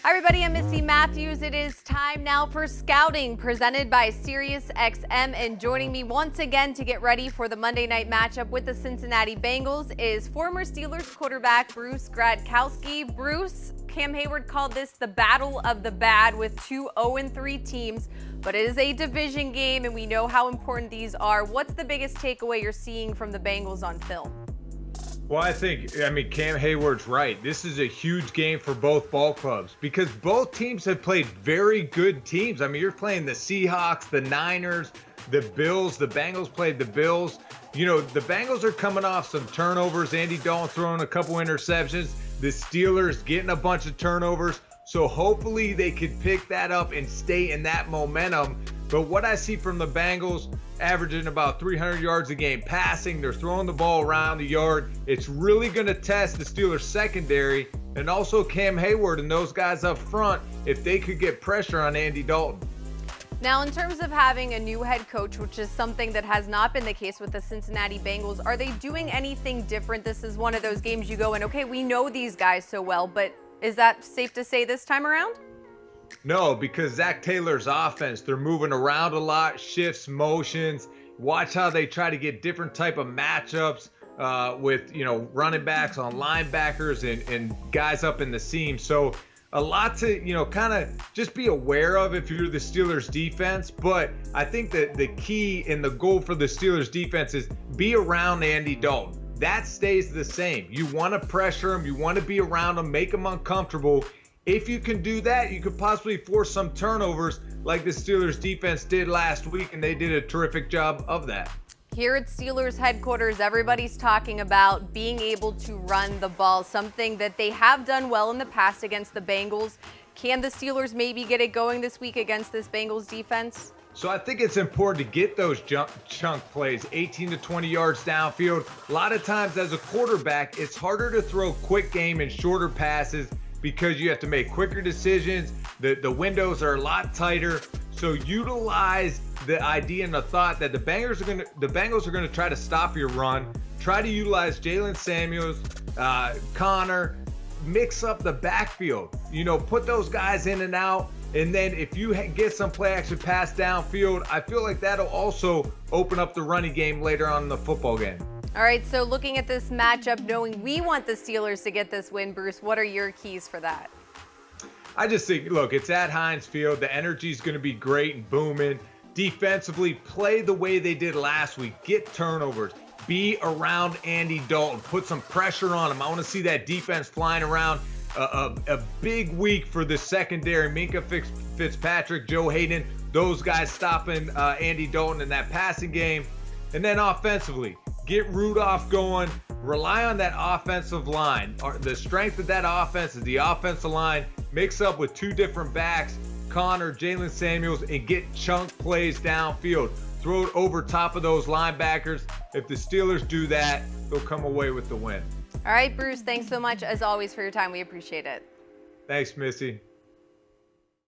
Hi everybody, I'm Missi Matthews. It is time now for Scouting presented by SiriusXM, and joining me once again to get ready for the Monday night matchup with the Cincinnati Bengals is former Steelers quarterback Bruce Gradkowski. Bruce, Cam Hayward called this the battle of the bad with two 0-3 teams, but it is a division game and we know how important these are. What's the biggest takeaway you're seeing from the Bengals on film? Well, I mean, Cam Hayward's right. This is a huge game for both ball clubs because both teams have played very good teams. I mean, you're playing the Seahawks, the Niners, the Bills. The Bengals played the Bills. You know, the Bengals are coming off some turnovers. Andy Dalton throwing a couple interceptions. The Steelers getting a bunch of turnovers. So hopefully they could pick that up and stay in that momentum. But what I see from the Bengals, averaging about 300 yards a game passing, they're throwing the ball around the yard. It's really going to test the Steelers secondary and also Cam Hayward and those guys up front if they could get pressure on Andy Dalton. Now, in terms of having a new head coach, which is something that has not been the case with the Cincinnati Bengals, are they doing anything different? This is one of those games you go in, okay, we know these guys so well, but is that safe to say this time around? No, because Zach Taylor's offense, they're moving around a lot, shifts, motions. Watch how they try to get different type of matchups with, running backs on linebackers and guys up in the seam. So a lot to, kind of just be aware of if you're the Steelers defense. But I think that the key and the goal for the Steelers defense is be around Andy Dalton. That stays the same. You want to pressure him. You want to be around him, make him uncomfortable. If you can do that, you could possibly force some turnovers like the Steelers defense did last week, and they did a terrific job of that. Here at Steelers headquarters, everybody's talking about being able to run the ball, something that they have done well in the past against the Bengals. Can the Steelers maybe get it going this week against this Bengals defense? So I think it's important to get those chunk plays, 18 to 20 yards downfield. A lot of times as a quarterback, it's harder to throw quick game and shorter passes because you have to make quicker decisions. The windows are a lot tighter. So utilize the idea and the thought that the Bengals are gonna try to stop your run. Try to utilize Jalen Samuels, Connor, mix up the backfield. Put those guys in and out. And then if you get some play action pass downfield, I feel like that'll also open up the running game later on in the football game. All right, so looking at this matchup, knowing we want the Steelers to get this win, Bruce, what are your keys for that? I just think, look, it's at Heinz Field. The energy is going to be great and booming. Defensively, play the way they did last week. Get turnovers. Be around Andy Dalton. Put some pressure on him. I want to see that defense flying around. A big week for the secondary. Minkah Fitzpatrick, Joe Hayden, those guys stopping Andy Dalton in that passing game. And then offensively, get Rudolph going. Rely on that offensive line. The strength of that offense is the offensive line. Mix up with two different backs, Connor, Jalen Samuels, and get chunk plays downfield. Throw it over top of those linebackers. If the Steelers do that, they'll come away with the win. All right, Bruce, thanks so much as always for your time. We appreciate it. Thanks, Missy.